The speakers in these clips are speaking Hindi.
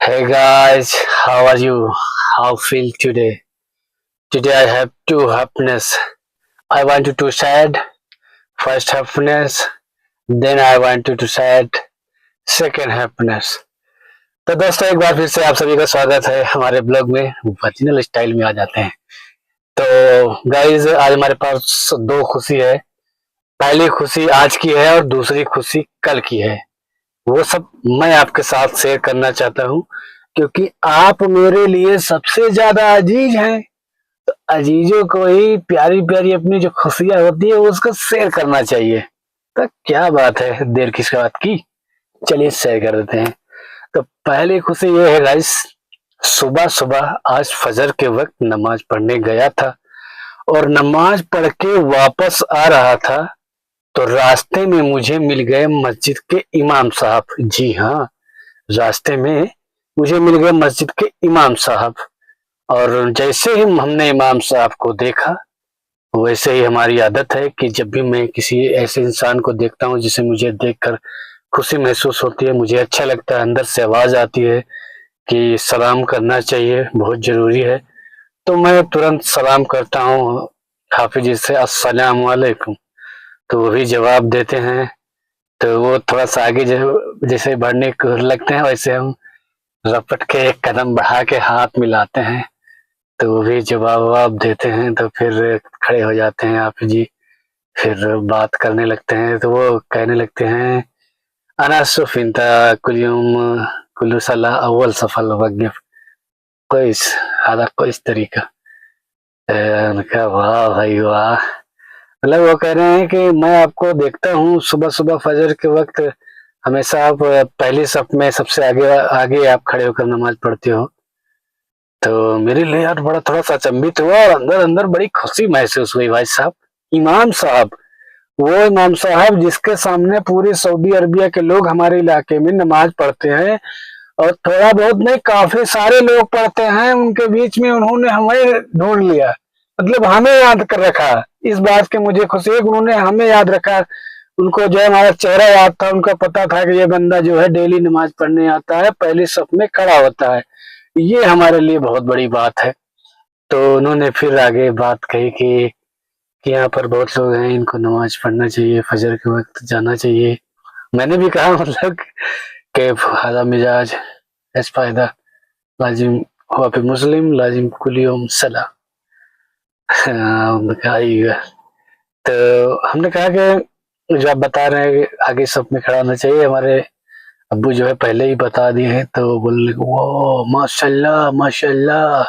Hey guys, how are you? How feel today? Today I have two happiness. I want you to sad first happiness, then I want you to sad second happiness. तो दोस्तों एक बार फिर से आप सभी का स्वागत है हमारे ब्लॉग में ओरिजिनल स्टाइल में आ जाते हैं। तो गाइज आज हमारे पास दो खुशी है। पहली खुशी आज की है और दूसरी खुशी कल की है। वो सब मैं आपके साथ शेयर करना चाहता हूँ क्योंकि आप मेरे लिए सबसे ज्यादा अजीज हैं। तो अजीजों को ही प्यारी प्यारी अपनी जो खुशियां होती है उसको शेयर करना चाहिए। तो क्या बात है, देर किस बात की, चलिए शेयर कर देते हैं। तो पहली खुशी ये है गाइस, सुबह सुबह आज फजर के वक्त नमाज पढ़ने गया था और नमाज पढ़ के वापस आ रहा था तो रास्ते में मुझे मिल गए मस्जिद के इमाम साहब। जी हाँ, रास्ते में मुझे मिल गए मस्जिद के इमाम साहब। और जैसे ही हमने इमाम साहब को देखा वैसे ही हमारी आदत है कि जब भी मैं किसी ऐसे इंसान को देखता हूँ जिसे मुझे देखकर खुशी महसूस होती है, मुझे अच्छा लगता है, अंदर से आवाज आती है कि सलाम करना चाहिए, बहुत जरूरी है, तो मैं तुरंत सलाम करता हूँ हाफिज जी से, अस्सलाम वालेकुम। तो वो भी जवाब देते हैं। तो वो थोड़ा सा आगे जैसे बढ़ने को लगते हैं वैसे हम रपट के एक कदम बढ़ा के हाथ मिलाते हैं। तो वो भी जवाब ववाब देते हैं। तो फिर खड़े हो जाते हैं आप जी, फिर बात करने लगते हैं। तो वो कहने लगते हैं अना सुफिनता कुलयुम कुल्लू सला अव्वल सफल वग्ञ कोइस आधा कोइस तरीका। उनका वाह भाई वाह, मतलब वो कह रहे हैं कि मैं आपको देखता हूँ सुबह सुबह फजर के वक्त, हमेशा आप पहली सफ में सबसे आगे आगे आप खड़े होकर नमाज पढ़ते हो। तो मेरे लिए यार बड़ा थोड़ा सा अचंभित हुआ और अंदर अंदर बड़ी खुशी महसूस हुई। भाई साहब, इमाम साहब, वो इमाम साहब जिसके सामने पूरी सऊदी अरबिया के लोग हमारे इलाके में नमाज पढ़ते हैं और थोड़ा बहुत नहीं काफी सारे लोग पढ़ते हैं, उनके बीच में उन्होंने हमें ढूंढ लिया, मतलब हमें याद कर रखा। इस बात की मुझे खुशी है कि उन्होंने हमें याद रखा। उनको जो है हमारा चेहरा याद था, उनको पता था कि ये बंदा जो है डेली नमाज पढ़ने आता है, पहली सफ में खड़ा होता है। ये हमारे लिए बहुत बड़ी बात है। तो उन्होंने फिर आगे बात कही कि यहाँ पर बहुत लोग हैं, इनको नमाज पढ़ना चाहिए, फजर के वक्त जाना चाहिए। मैंने भी कहा मतलब कि हादा मिजाज एस फायदा लाजिम हुआ पे मुस्लिम लाजिम कुलियम सला। तो हमने कहा कि जो आप बता रहे हैं कि आगे सब में खड़ा होना चाहिए, हमारे अब्बू जो है पहले ही बता दिए हैं। तो बोले वो माशाल्लाह माशाल्लाह।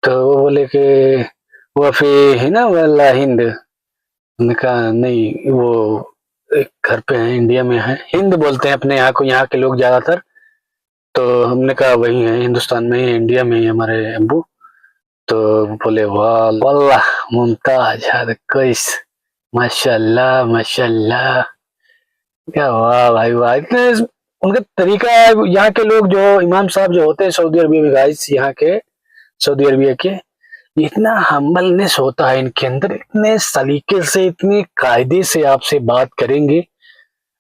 तो वो बोले कि वो फिर है ना वाला हिंद। हमने कहा नहीं, वो एक घर पे है, इंडिया में है, हिंद बोलते हैं अपने यहाँ को, यहाँ के लोग ज्यादातर। तो हमने कहा वही है, हिंदुस्तान में ही, इंडिया में ही हमारे अब्बू। तो बोले वाह वल्लाह मुमताज हर कैस माशाल्लाह माशाल्लाह। क्या वाह भाई वाह, इतने उनका तरीका है। यहाँ के लोग जो इमाम साहब जो होते हैं सऊदी अरबिया में गाइस, यहाँ के सऊदी अरबिया के, इतना हम्बलनेस होता है इनके अंदर, इतने सलीके से इतने कायदे से आपसे बात करेंगे।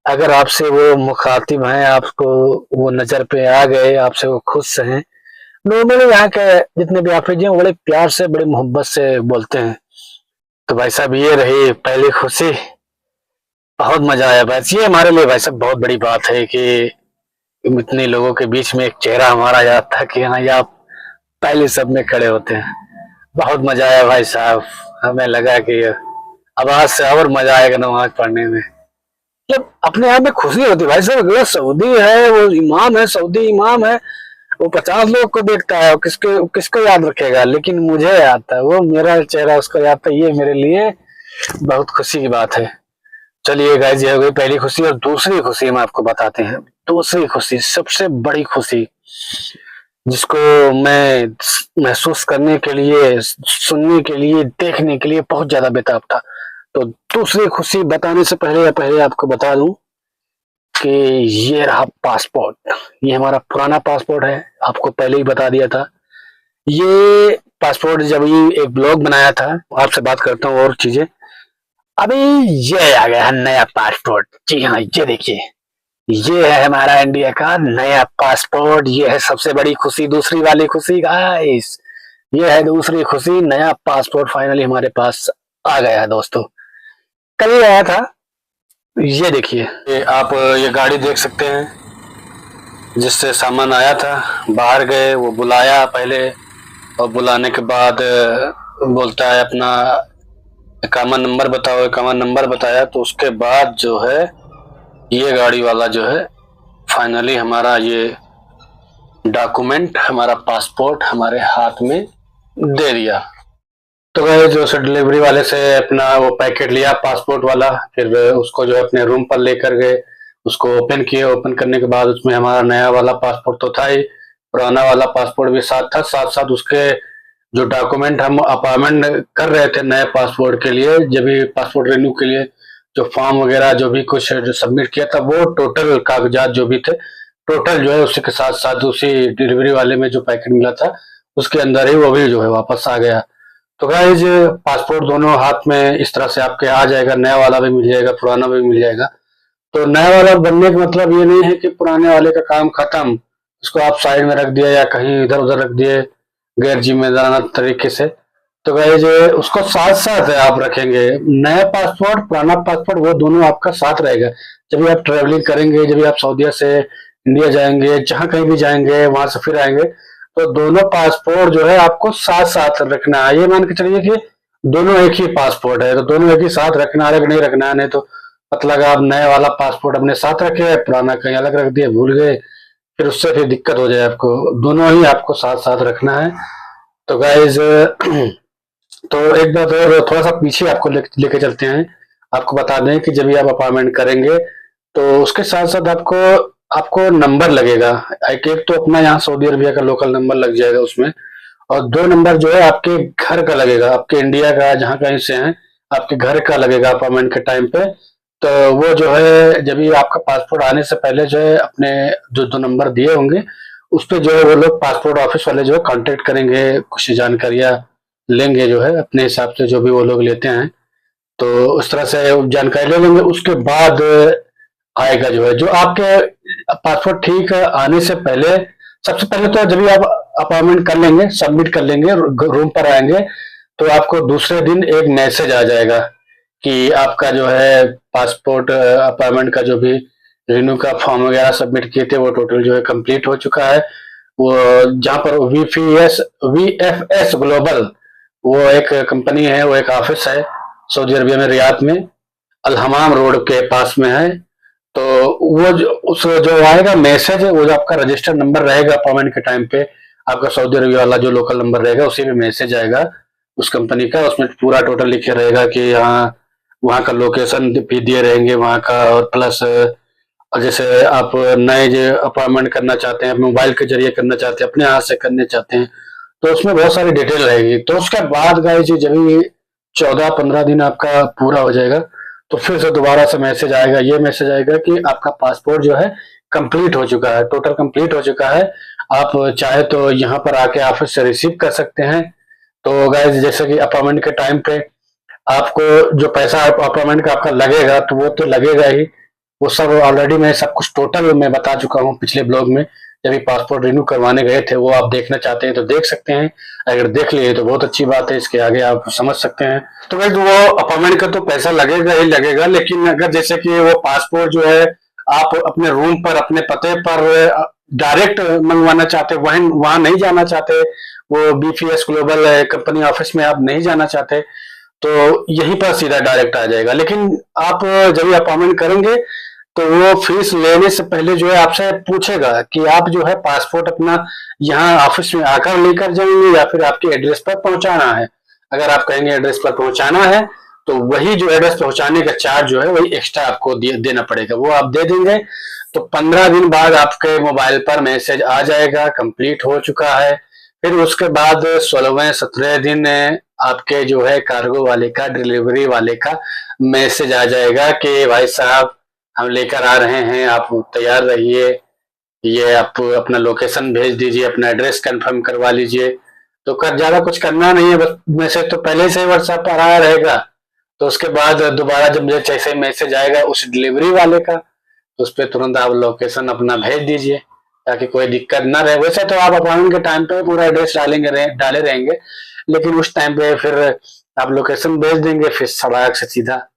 अगर आपसे वो मुखातिब हैं, आपको वो नजर पे आ गए, आपसे वो खुश हैं, नॉर्मली यहाँ के जितने भी हाफिज हैं बड़े प्यार से बड़े मोहब्बत से बोलते हैं। तो भाई साहब ये रही पहली खुशी, बहुत मजा आया। बस ये हमारे लिए भाई साहब बहुत बड़ी बात है कि इतने लोगों के बीच में एक चेहरा हमारा याद था कि हाँ, ये आप पहले सब में खड़े होते हैं। बहुत मजा आया भाई साहब, हमें लगा कि अब आज से और मजा आएगा नमाज पढ़ने में। मतलब अपने आप में खुशी होती है भाई साहब। अगर सऊदी है, वो इमाम है, सऊदी इमाम है, वो 50 लोग को देखता है, किसको किसको याद रखेगा, लेकिन मुझे याद था, वो मेरा चेहरा उसको याद था। ये मेरे लिए बहुत खुशी की बात है। चलिए गाइस, ये हो गई पहली खुशी। और दूसरी खुशी हम आपको बताते हैं। दूसरी खुशी, सबसे बड़ी खुशी, जिसको मैं महसूस करने के लिए, सुनने के लिए, देखने के लिए बहुत ज्यादा बेताब था। तो दूसरी खुशी बताने से पहले आपको बता दूं कि ये रहा पासपोर्ट। ये हमारा पुराना पासपोर्ट है, आपको पहले ही बता दिया था। ये पासपोर्ट जब ये एक ब्लॉग बनाया था, आपसे बात करता हूँ और चीजें। अभी ये आ गया है नया पासपोर्ट। जी हाँ, ये देखिए, ये है हमारा इंडिया का नया पासपोर्ट। ये है सबसे बड़ी खुशी, दूसरी वाली खुशी गाइस। ये है दूसरी खुशी, नया पासपोर्ट फाइनली हमारे पास आ गया है दोस्तों। कल ही आया था। ये देखिए, ये आप ये गाड़ी देख सकते हैं जिससे सामान आया था। बाहर गए, वो बुलाया पहले, और बुलाने के बाद बोलता है अपना इकामा नंबर बताओ। इकामा नंबर बताया तो उसके बाद जो है ये गाड़ी वाला जो है फाइनली हमारा ये डॉक्यूमेंट, हमारा पासपोर्ट हमारे हाथ में दे दिया। तो गए जो से डिलीवरी वाले से अपना वो पैकेट लिया पासपोर्ट वाला, फिर उसको जो है अपने रूम पर लेकर गए, उसको ओपन किए। ओपन करने के बाद उसमें हमारा नया वाला पासपोर्ट तो था ही, पुराना वाला पासपोर्ट भी साथ था। साथ साथ उसके जो डॉक्यूमेंट हम अपॉइंटमेंट कर रहे थे नए पासपोर्ट के लिए, जब भी पासपोर्ट रिन्यू के लिए जो फॉर्म वगैरह जो भी कुछ जो सबमिट किया था, वो टोटल कागजात जो भी थे टोटल जो है उसी के साथ साथ उसी डिलीवरी वाले में जो पैकेट मिला था उसके अंदर ही वो भी जो है वापस आ गया। तो गाइज पासपोर्ट दोनों हाथ में इस तरह से आपके आ जाएगा, नया वाला भी मिल जाएगा, पुराना भी मिल जाएगा। तो नया वाला बनने का मतलब ये नहीं है कि पुराने वाले का काम खत्म, उसको आप साइड में रख दिया या कहीं इधर उधर रख दिए गैर जिम्मेदाराना तरीके से। तो गाइज उसको साथ साथ आप रखेंगे, नया पासपोर्ट पुराना पासपोर्ट वो दोनों आपका साथ रहेगा। जब भी आप ट्रेवलिंग करेंगे, जब भी आप सऊदीया से इंडिया जाएंगे, जहां कहीं भी जाएंगे वहां से फिर आएंगे, तो दोनों पासपोर्ट जो है आपको साथ साथ रखना है। ये मान के चलिए कि दोनों एक ही पासपोर्ट है, तो दोनों एक ही साथ रखना है, नहीं रखना है। नहीं तो मतलब आप नया वाला पासपोर्ट अपने साथ रखे, पुराना कहीं अलग रख दिए, भूल गए, फिर उससे फिर दिक्कत हो जाए आपको। दोनों ही आपको साथ साथ रखना है। तो गाइज तो एक बात और थोड़ा सा पीछे आपको लेके चलते हैं। आपको बता दें कि जब भी आप अपॉइंटमेंट करेंगे तो उसके साथ साथ आपको आपको नंबर लगेगा। एक तो अपना यहाँ सऊदी अरबिया का लोकल नंबर लग जाएगा उसमें, और 2 नंबर जो है आपके घर का लगेगा, आपके इंडिया का जहाँ कहीं से हैं आपके घर का लगेगा अपॉइंटमेंट के टाइम पे। तो वो जो है जब भी आपका पासपोर्ट आने से पहले जो है अपने जो 2 नंबर दिए होंगे उस पे जो है वो लोग पासपोर्ट ऑफिस वाले जो है कांटेक्ट करेंगे, कुछ जानकारियां लेंगे जो है अपने हिसाब से जो भी वो लोग लेते हैं। तो उस तरह से जानकारी ले लेंगे। उसके बाद आएगा जो है जो आपके पासपोर्ट ठीक है आने से पहले, सबसे पहले तो जब भी आप अपॉइंटमेंट कर लेंगे, सबमिट कर लेंगे, रूम पर आएंगे, तो आपको दूसरे दिन एक मैसेज आ जाएगा कि आपका जो है पासपोर्ट अपॉइंटमेंट का जो भी रिन्यू का फॉर्म वगैरह सबमिट किए थे वो टोटल जो है कंप्लीट हो चुका है। वो जहाँ पर वीएफएस ग्लोबल, वो एक कंपनी है, वो एक ऑफिस है सऊदी अरबिया में, रियाद में, अल हमाम रोड के पास में है। तो वो जो उस जो आएगा मैसेज, वो जो आपका रजिस्टर्ड नंबर रहेगा अपॉइंटमेंट के टाइम पे, आपका सऊदी अरबिया वाला जो लोकल नंबर रहेगा उसी में मैसेज आएगा उस कंपनी का। उसमें पूरा टोटल लिखे रहेगा कि यहाँ वहाँ का लोकेशन भी दिए रहेंगे वहाँ का, और प्लस जैसे आप नए जो अपॉइंटमेंट करना चाहते हैं, मोबाइल के जरिए करना चाहते हैं, अपने हाथ से करने चाहते हैं, तो उसमें बहुत सारी डिटेल रहेगी। तो उसके बाद गाइस जब ये 14-15 दिन आपका पूरा हो जाएगा तो फिर से दोबारा से मैसेज आएगा। ये मैसेज आएगा कि आपका पासपोर्ट जो है कंप्लीट हो चुका है, टोटल कंप्लीट हो चुका है। आप चाहे तो यहाँ पर आके ऑफिस से रिसीव कर सकते हैं। तो गाइस जैसे कि अपॉइंटमेंट के टाइम पे आपको जो पैसा अपॉइंटमेंट का आपका लगेगा तो वो तो लगेगा ही, वो सब ऑलरेडी मैं सब कुछ टोटल मैं बता चुका हूँ पिछले ब्लॉग में। जब भी पासपोर्ट रिन्यू करवाने गए थे वो आप देखना चाहते हैं तो देख सकते हैं, अगर देख लिए तो बहुत अच्छी बात है, इसके आगे आप समझ सकते हैं। तो भाई वो अपॉइंटमेंट का तो पैसा लगेगा ही लगेगा, लेकिन अगर जैसे कि वो पासपोर्ट जो है आप अपने रूम पर अपने पते पर डायरेक्ट मंगवाना चाहते, वहीं वहां नहीं जाना चाहते, वो बीपीएस ग्लोबल कंपनी ऑफिस में आप नहीं जाना चाहते, तो यहीं पर सीधा डायरेक्ट आ जाएगा। लेकिन आप जब भी अपॉइंटमेंट करेंगे तो वो फीस लेने से पहले जो है आपसे पूछेगा कि आप जो है पासपोर्ट अपना यहाँ ऑफिस में आकर लेकर जाएंगे या फिर आपके एड्रेस पर पहुंचाना है। अगर आप कहेंगे एड्रेस पर पहुंचाना है तो वही जो एड्रेस पहुंचाने का चार्ज जो है वही एक्स्ट्रा आपको देना पड़ेगा, वो आप दे देंगे। तो 15 दिन बाद आपके मोबाइल पर मैसेज आ जाएगा कंप्लीट हो चुका है। फिर उसके बाद 16वें-17वें दिन आपके जो है कार्गो वाले का, डिलीवरी वाले का मैसेज आ जाएगा कि भाई साहब हम लेकर आ रहे हैं, आप तैयार रहिए, ये आप अपना लोकेशन भेज दीजिए, अपना एड्रेस कंफर्म करवा लीजिए। तो कर ज्यादा कुछ करना नहीं है, बस मैसेज तो पहले से ही व्हाट्सएप पर आया रहेगा। तो उसके बाद दोबारा जब जैसे मैसेज आएगा उस डिलीवरी वाले का, तो उस पर तुरंत आप लोकेशन अपना भेज दीजिए ताकि कोई दिक्कत ना रहे। वैसे तो आप अपॉइंटमेंट के टाइम पे पूरा एड्रेस डाले रहेंगे, लेकिन उस टाइम पे फिर आप लोकेशन भेज देंगे, फिर सड़क से सीधा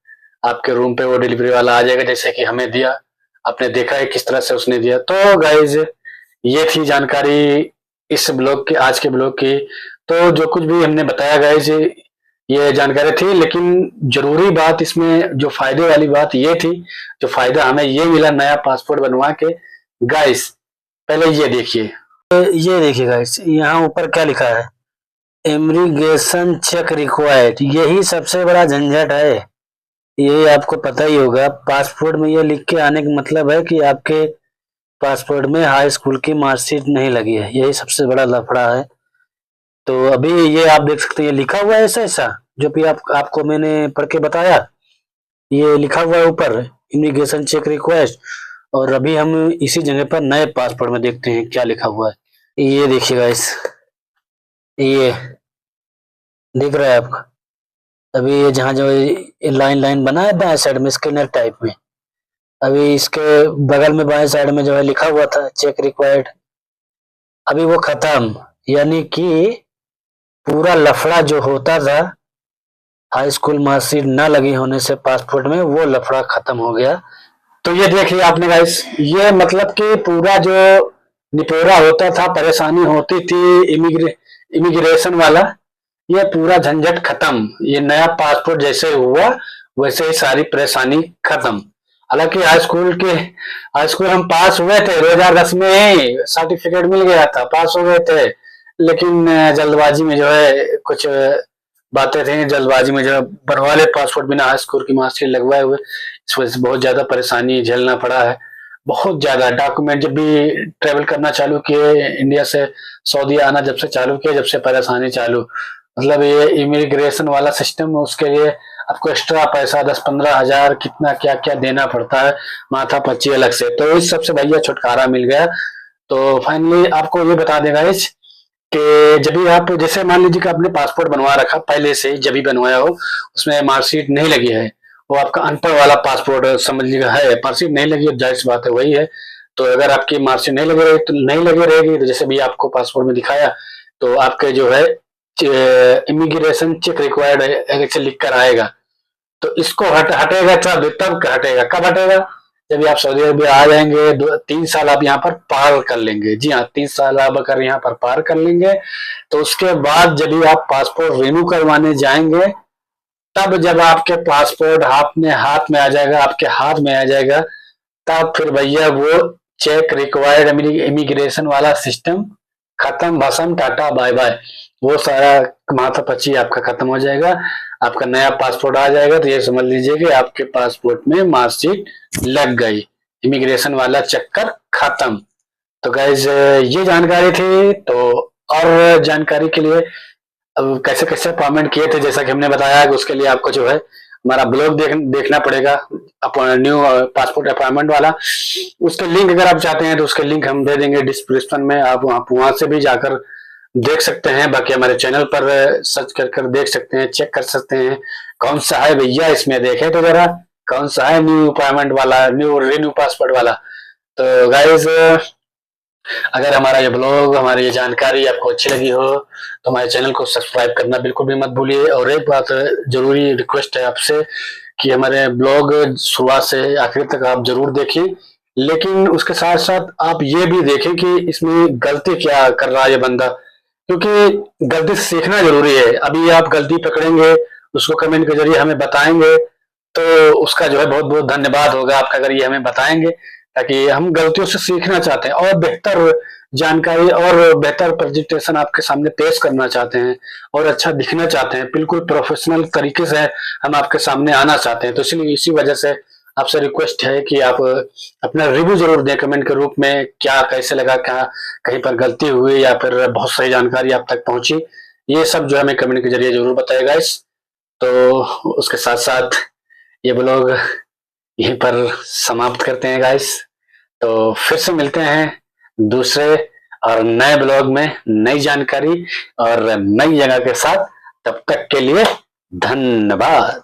आपके रूम पे वो डिलीवरी वाला आ जाएगा, जैसे कि हमें दिया। आपने देखा है किस तरह से उसने दिया। तो गाइज ये थी जानकारी इस ब्लॉग की, आज के ब्लॉग की। तो जो कुछ भी हमने बताया गाइज ये जानकारी थी, लेकिन जरूरी बात इसमें जो फायदे वाली बात ये थी, जो फायदा हमें ये मिला नया पासपोर्ट बनवा के। गाइस पहले ये देखिए गाइस, यहाँ ऊपर क्या लिखा है, इमिग्रेशन चेक रिक्वायर्ड। यही सबसे बड़ा झंझट है, ये आपको पता ही होगा। पासपोर्ट में ये लिख के आने का मतलब है कि आपके पासपोर्ट में हाई स्कूल की मार्कशीट नहीं लगी है, यही सबसे बड़ा लफड़ा है। तो अभी ये आप देख सकते हैं, ये लिखा हुआ है ऐसा ऐसा, जो भी आपको मैंने पढ़ के बताया, ये लिखा हुआ है ऊपर, इमिग्रेशन चेक रिक्वेस्ट। और अभी हम इसी जगह पर नए पासपोर्ट में देखते हैं क्या लिखा हुआ है। ये देखिएगा, ये दिख रहा है आपको। अभी ये जहाँ जो लाइन लाइन बना है बाएं साइड में स्कैनर टाइप में, अभी इसके बगल में बाएं साइड में जो है लिखा हुआ था चेक रिक्वायर्ड, अभी वो खत्म। यानी कि पूरा लफड़ा जो होता था हाई स्कूल मार्कशीट न लगी होने से पासपोर्ट में, वो लफड़ा खत्म हो गया। तो ये देखिए आपने गाइस, ये मतलब कि पूरा जो निपोरा होता था, परेशानी होती थी इमिग्रेशन वाला, ये पूरा झंझट खत्म। ये नया पासपोर्ट जैसे हुआ वैसे ही सारी परेशानी खत्म। हालांकि हाई स्कूल हम पास हुए थे 2010 में ही, सर्टिफिकेट मिल गया था, पास हो गए थे। लेकिन जल्दबाजी में जो है कुछ बातें थी, जल्दबाजी में जो है बनवा ले पासपोर्ट बिना हाई स्कूल की मार्कशीट लगवाए हुए। इस वजह से बहुत ज्यादा परेशानी झेलना पड़ा है, बहुत ज्यादा। डॉक्यूमेंट जब भी ट्रेवल करना चालू किए इंडिया से सऊदी आना जब से चालू किया, जब से परेशानी चालू, मतलब ये इमिग्रेशन वाला सिस्टम, उसके लिए आपको एक्स्ट्रा पैसा 10-15 हजार कितना क्या क्या देना पड़ता है, माथा पच्ची अलग से। तो इस सबसे भैया छुटकारा मिल गया। तो फाइनली आपको ये बता देगा इस कि जब भी आप, जैसे मान लीजिए कि आपने पासपोर्ट बनवा रखा पहले से ही, जब भी बनवाया हो उसमें मार्कशीट नहीं लगी है, वो आपका अनपढ़ वाला पासपोर्ट समझ लीजिएगा है, मार्कशीट नहीं लगी, जाहिर सी बात है वही है। तो अगर आपकी मार्कशीट नहीं लगी रहेगी तो नहीं लगी रहेगी, तो जैसे भी आपको पासपोर्ट में दिखाया, तो आपके जो है इमिग्रेशन चेक रिक्वायर्ड ऐसे लिख कर आएगा। तो इसको हटेगा तब हटेगा। कब हटेगा? जब आप सऊदी अरबिया आ जाएंगे, 3 साल आप यहाँ पर पार कर लेंगे। जी हाँ, 3 साल आप अगर यहाँ पर पार कर लेंगे, तो उसके बाद जब भी आप पासपोर्ट रिन्यू करवाने जाएंगे, तब जब आपके पासपोर्ट हाथ में आ जाएगा, आपके हाथ में आ जाएगा, तब फिर भैया वो चेक रिक्वायर्ड इमिग्रेशन वाला सिस्टम खत्म, भसम, टाटा बाय बाय। वो सारा माथा पच्ची आपका खत्म हो जाएगा, आपका नया पासपोर्ट आ जाएगा। तो ये समझ लीजिए कि आपके पासपोर्ट में मार्कशीट लग गई, इमिग्रेशन वाला चक्कर खत्म। तो गाइज ये जानकारी थी। तो और जानकारी के लिए अब कैसे कैसे अपॉइंटमेंट किए थे, जैसा कि हमने बताया कि उसके लिए आपको जो है हमारा ब्लॉग देखना पड़ेगा, न्यू पासपोर्ट अपॉइंटमेंट वाला। उसके लिंक अगर आप चाहते हैं तो उसके लिंक हम दे देंगे डिस्क्रिप्शन में, आप वहां से भी जाकर देख सकते हैं। बाकी हमारे चैनल पर सर्च कर देख सकते हैं, चेक कर सकते हैं कौन सा है भैया, इसमें देखे तो जरा कौन सा है न्यू अपॉइंटमेंट वाला, न्यू रिन्यू पासपोर्ट वाला। तो गाइज अगर हमारा ये ब्लॉग, हमारी ये जानकारी आपको अच्छी लगी हो तो हमारे चैनल को सब्सक्राइब करना बिल्कुल भी मत भूलिए। और एक बात जरूरी रिक्वेस्ट है आपसे कि हमारे ब्लॉग शुरुआत से आखिर तक आप जरूर देखें, लेकिन उसके साथ साथ आप ये भी देखें कि इसमें गलती क्या कर रहा है ये बंदा, क्योंकि गलती से सीखना जरूरी है। अभी आप गलती पकड़ेंगे, उसको कमेंट के जरिए हमें बताएंगे, तो उसका जो है बहुत बहुत धन्यवाद होगा आपका अगर ये हमें बताएंगे, ताकि हम गलतियों से सीखना चाहते हैं और बेहतर जानकारी और बेहतर प्रेजेंटेशन आपके सामने पेश करना चाहते हैं और अच्छा दिखना चाहते हैं, बिल्कुल प्रोफेशनल तरीके से हम आपके सामने आना चाहते हैं। तो इसलिए इसी वजह से आपसे रिक्वेस्ट है कि आप अपना रिव्यू जरूर दें कमेंट के रूप में, क्या कैसे लगा, क्या कहीं पर गलती हुई या फिर बहुत सही जानकारी आप तक पहुंची, ये सब जो है हमें कमेंट के जरिए जरूर बताएगा इस। तो उसके साथ साथ ये ब्लॉग यहीं पर समाप्त करते हैं गाइस। तो फिर से मिलते हैं दूसरे और नए ब्लॉग में नई जानकारी और नई जगह के साथ। तब तक के लिए धन्यवाद।